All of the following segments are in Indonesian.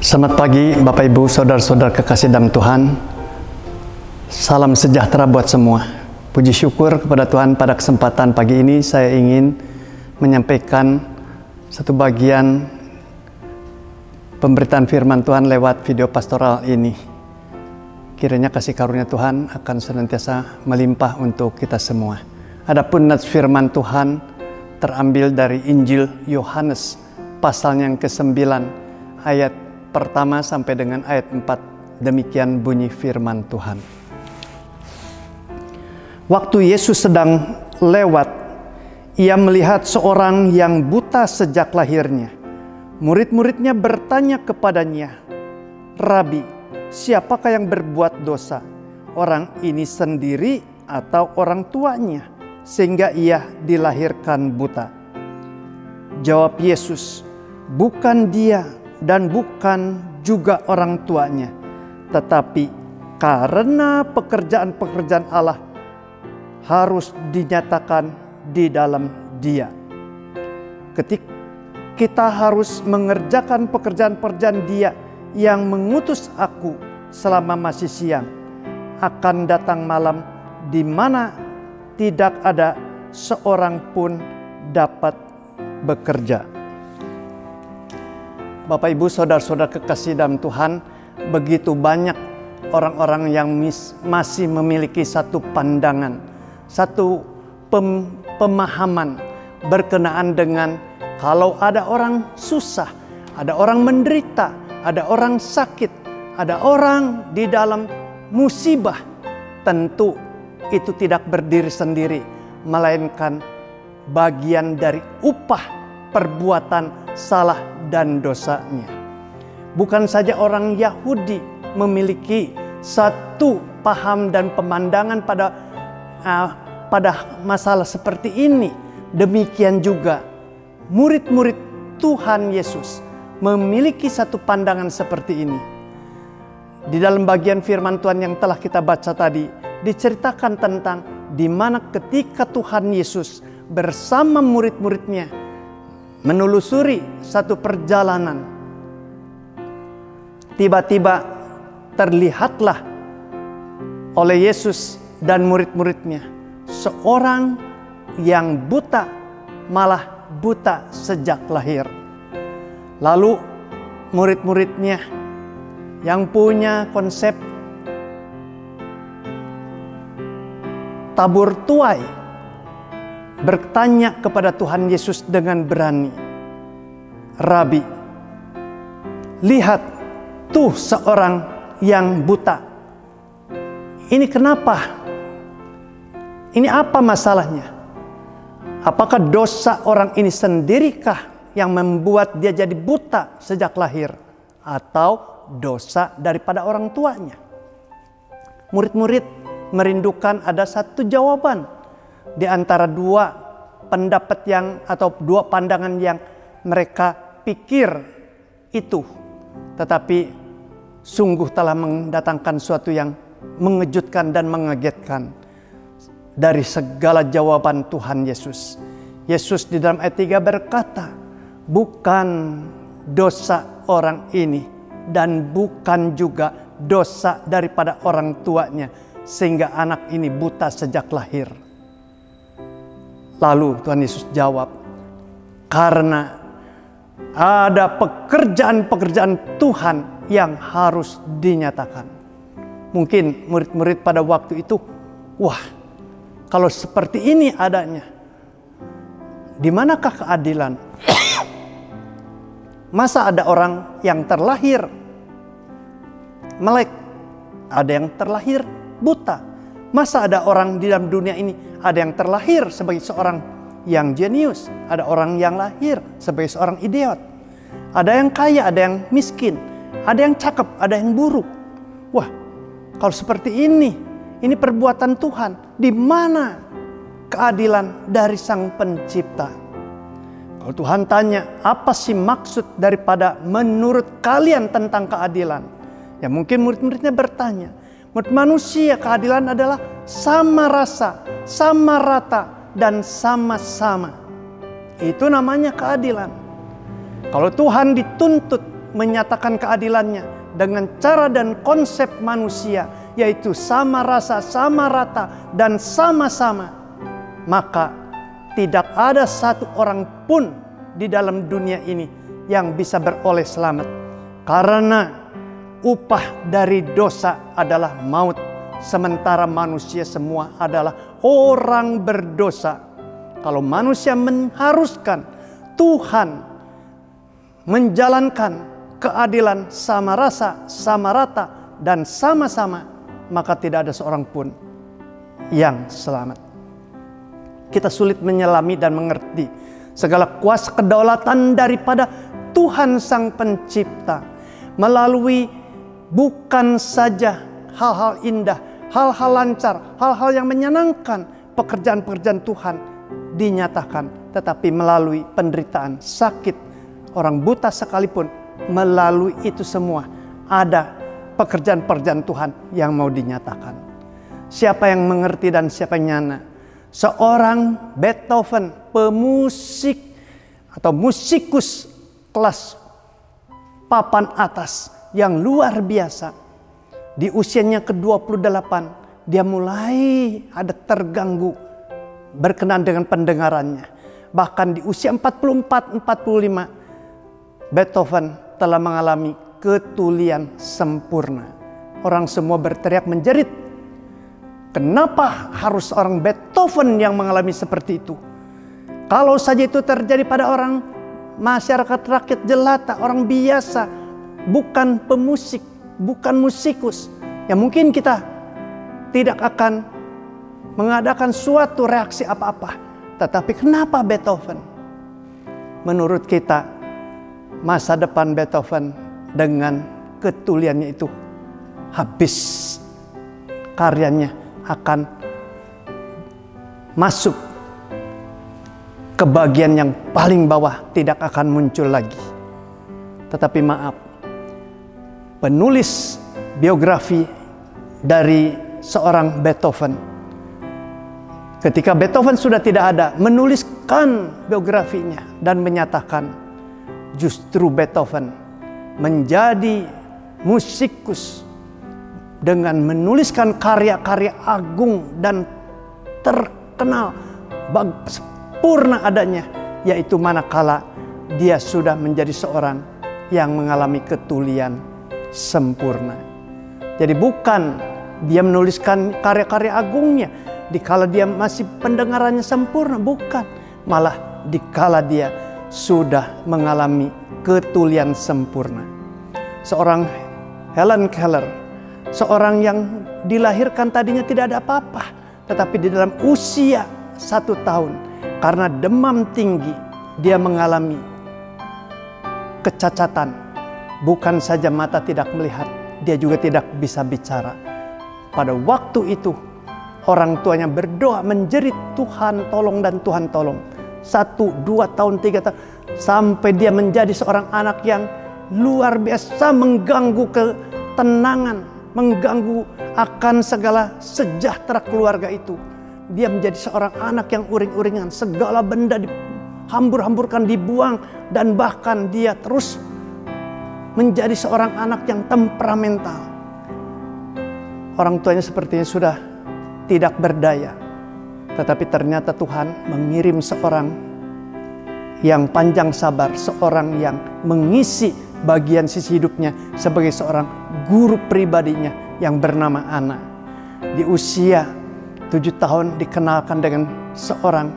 Selamat pagi Bapak Ibu, Saudara-saudara kekasih dalam Tuhan. Salam sejahtera buat semua. Puji syukur kepada Tuhan, pada kesempatan pagi ini saya ingin menyampaikan satu bagian pemberitaan firman Tuhan lewat video pastoral ini. Kiranya kasih karunia Tuhan akan senantiasa melimpah untuk kita semua. Adapun nats firman Tuhan terambil dari Injil Yohanes pasal yang ke-9 ayat pertama sampai dengan ayat 4. Demikian bunyi firman Tuhan. Waktu Yesus sedang lewat, ia melihat seorang yang buta sejak lahirnya. Murid-muridnya bertanya kepadanya, "Rabi, siapakah yang berbuat dosa? Orang ini sendiri atau orang tuanya, sehingga ia dilahirkan buta?" Jawab Yesus, "Bukan dia dan bukan juga orang tuanya, tetapi karena pekerjaan-pekerjaan Allah harus dinyatakan di dalam dia. Ketika kita harus mengerjakan pekerjaan-pekerjaan dia yang mengutus aku selama masih siang, akan datang malam di mana tidak ada seorang pun dapat bekerja." Bapak Ibu, Saudara-saudara kekasih dalam Tuhan, begitu banyak orang-orang yang masih memiliki satu pandangan, satu pemahaman berkenaan dengan kalau ada orang susah, ada orang menderita, ada orang sakit, ada orang di dalam musibah, tentu itu tidak berdiri sendiri, melainkan bagian dari upah perbuatan salah dan dosanya. Bukan saja orang Yahudi memiliki satu paham dan pemandangan pada masalah seperti ini. Demikian juga murid-murid Tuhan Yesus memiliki satu pandangan seperti ini. Di dalam bagian firman Tuhan yang telah kita baca tadi, diceritakan tentang di mana ketika Tuhan Yesus bersama murid-muridnya menelusuri satu perjalanan, tiba-tiba terlihatlah oleh Yesus dan murid-muridnya seorang yang buta, malah buta sejak lahir. Lalu murid-muridnya yang punya konsep tabur tuai bertanya kepada Tuhan Yesus dengan berani, "Rabi, lihat tuh seorang yang buta. Ini kenapa? Ini apa masalahnya? Apakah dosa orang ini sendirikah yang membuat dia jadi buta sejak lahir? Atau dosa daripada orang tuanya?" Murid-murid merindukan ada satu jawaban di antara dua pendapat atau dua pandangan yang mereka pikir itu. Tetapi sungguh telah mendatangkan suatu yang mengejutkan dan mengagetkan dari segala jawaban Tuhan Yesus. Yesus di dalam ayat 3 berkata, bukan dosa orang ini dan bukan juga dosa daripada orang tuanya, sehingga anak ini buta sejak lahir. Lalu Tuhan Yesus jawab, karena ada pekerjaan-pekerjaan Tuhan yang harus dinyatakan. Mungkin murid-murid pada waktu itu, wah, kalau seperti ini adanya, di manakah keadilan? Masa ada orang yang terlahir melek, ada yang terlahir buta. Masa ada orang di dalam dunia ini, ada yang terlahir sebagai seorang yang jenius, ada orang yang lahir sebagai seorang idiot, ada yang kaya, ada yang miskin, ada yang cakep, ada yang buruk. Wah, kalau seperti ini perbuatan Tuhan. Di mana keadilan dari Sang Pencipta? Kalau Tuhan tanya, apa sih maksud daripada menurut kalian tentang keadilan? Ya mungkin murid-muridnya bertanya, menurut manusia keadilan adalah sama rasa, sama rata, dan sama-sama. Itu namanya keadilan. Kalau Tuhan dituntut menyatakan keadilannya dengan cara dan konsep manusia, yaitu sama rasa, sama rata, dan sama-sama, maka tidak ada satu orang pun di dalam dunia ini yang bisa beroleh selamat. Karena upah dari dosa adalah maut, sementara manusia semua adalah orang berdosa. Kalau manusia mengharuskan Tuhan menjalankan keadilan sama rasa, sama rata, dan sama-sama, maka tidak ada seorang pun yang selamat. Kita sulit menyelami dan mengerti segala kuasa kedaulatan daripada Tuhan Sang Pencipta melalui bukan saja hal-hal indah, hal-hal lancar, hal-hal yang menyenangkan, pekerjaan-pekerjaan Tuhan dinyatakan, tetapi melalui penderitaan, sakit, orang buta sekalipun, melalui itu semua ada pekerjaan-pekerjaan Tuhan yang mau dinyatakan. Siapa yang mengerti dan siapa yang nyana? Seorang Beethoven, pemusik atau musikus kelas papan atas yang luar biasa. Di usianya ke-28 dia mulai ada terganggu berkenaan dengan pendengarannya. Bahkan di usia 44-45 Beethoven telah mengalami ketulian sempurna. Orang semua berteriak menjerit. Kenapa harus orang Beethoven yang mengalami seperti itu? Kalau saja itu terjadi pada orang masyarakat rakyat jelata, orang biasa, bukan pemusik, bukan musikus, ya mungkin kita tidak akan mengadakan suatu reaksi apa-apa. Tetapi kenapa Beethoven? Menurut kita, masa depan Beethoven dengan ketuliannya itu habis. Karyanya akan masuk ke bagian yang paling bawah, tidak akan muncul lagi. Tetapi maaf, penulis biografi dari seorang Beethoven, ketika Beethoven sudah tidak ada, menuliskan biografinya dan menyatakan justru Beethoven menjadi musikus dengan menuliskan karya-karya agung dan terkenal sempurna adanya, yaitu manakala dia sudah menjadi seorang yang mengalami ketulian sempurna. Jadi bukan dia menuliskan karya-karya agungnya dikala dia masih pendengarannya sempurna, bukan. Malah dikala dia sudah mengalami ketulian sempurna. Seorang Helen Keller, seorang yang dilahirkan tadinya tidak ada apa-apa, tetapi di dalam usia 1 tahun karena demam tinggi dia mengalami kecacatan. Bukan saja mata tidak melihat, dia juga tidak bisa bicara. Pada waktu itu orang tuanya berdoa menjerit, Tuhan tolong dan Tuhan tolong. 1, 2 tahun, 3 tahun, sampai dia menjadi seorang anak yang luar biasa, mengganggu ketenangan, mengganggu akan segala sejahtera keluarga itu. Dia menjadi seorang anak yang uring-uringan, segala benda dihambur-hamburkan, dibuang, dan bahkan dia terus menjadi seorang anak yang temperamental. Orang tuanya sepertinya sudah tidak berdaya, tetapi ternyata Tuhan mengirim seorang yang panjang sabar, seorang yang mengisi bagian sisi hidupnya sebagai seorang guru pribadinya yang bernama Anna. Di usia 7 tahun dikenalkan dengan seorang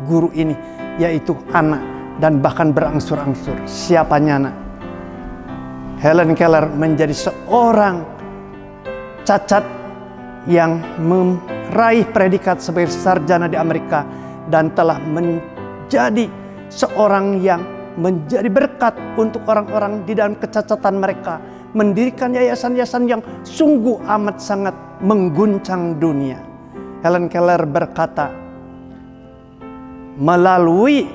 guru ini, yaitu Anna, dan bahkan berangsur-angsur. Siapanya Anna? Helen Keller menjadi seorang cacat yang meraih predikat sebagai sarjana di Amerika dan telah menjadi seorang yang menjadi berkat untuk orang-orang di dalam kecacatan mereka, mendirikan yayasan-yayasan yang sungguh amat sangat mengguncang dunia. Helen Keller berkata, melalui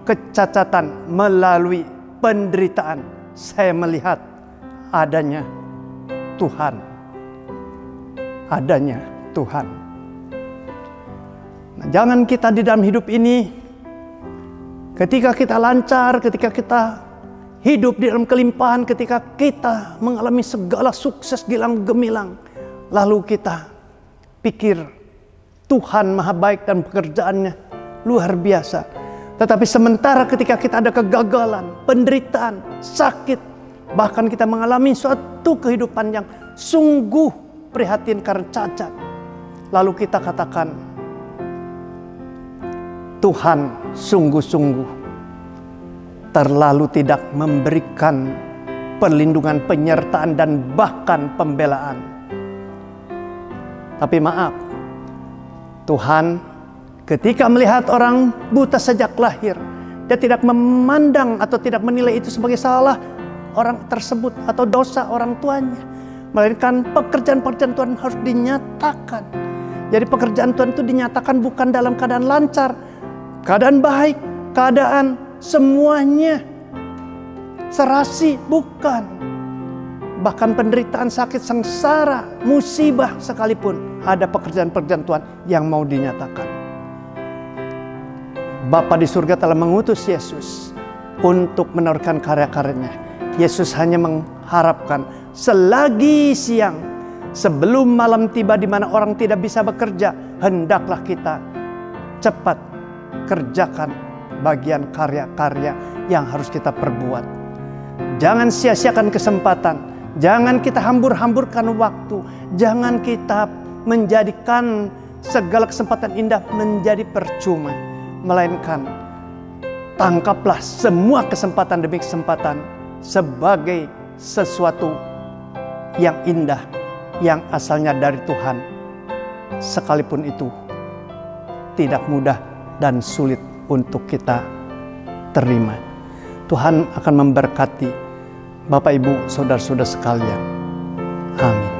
kecacatan, melalui penderitaan, saya melihat adanya Tuhan. Adanya Tuhan. Nah, jangan kita di dalam hidup ini, ketika kita lancar, ketika kita hidup di dalam kelimpahan ketika kita mengalami segala sukses gilang gemilang. Lalu kita pikir Tuhan maha baik dan pekerjaannya luar biasa. Tetapi sementara ketika kita ada kegagalan, penderitaan, sakit, bahkan kita mengalami suatu kehidupan yang sungguh prihatin karena cacat, lalu kita katakan, Tuhan sungguh-sungguh terlalu tidak memberikan perlindungan, penyertaan, dan bahkan pembelaan. Tapi maaf, Tuhan ketika melihat orang buta sejak lahir, dia tidak memandang atau tidak menilai itu sebagai salah orang tersebut atau dosa orang tuanya, melainkan pekerjaan-pekerjaan Tuhan harus dinyatakan. Jadi pekerjaan Tuhan itu dinyatakan bukan dalam keadaan lancar, keadaan baik, keadaan semuanya serasi, bukan. Bahkan penderitaan, sakit, sengsara, musibah sekalipun, ada pekerjaan-pekerjaan Tuhan yang mau dinyatakan. Bapa di surga telah mengutus Yesus untuk meneruskan karya-karyanya. Yesus hanya mengharapkan selagi siang, sebelum malam tiba di mana orang tidak bisa bekerja, hendaklah kita cepat kerjakan bagian karya-karya yang harus kita perbuat. Jangan sia-siakan kesempatan. Jangan kita hambur-hamburkan waktu. Jangan kita menjadikan segala kesempatan indah menjadi percuma. Melainkan tangkaplah semua kesempatan demi kesempatan sebagai sesuatu yang indah, yang asalnya dari Tuhan. Sekalipun itu tidak mudah dan sulit untuk kita terima. Tuhan akan memberkati Bapak, Ibu, saudara-saudara sekalian. Amin.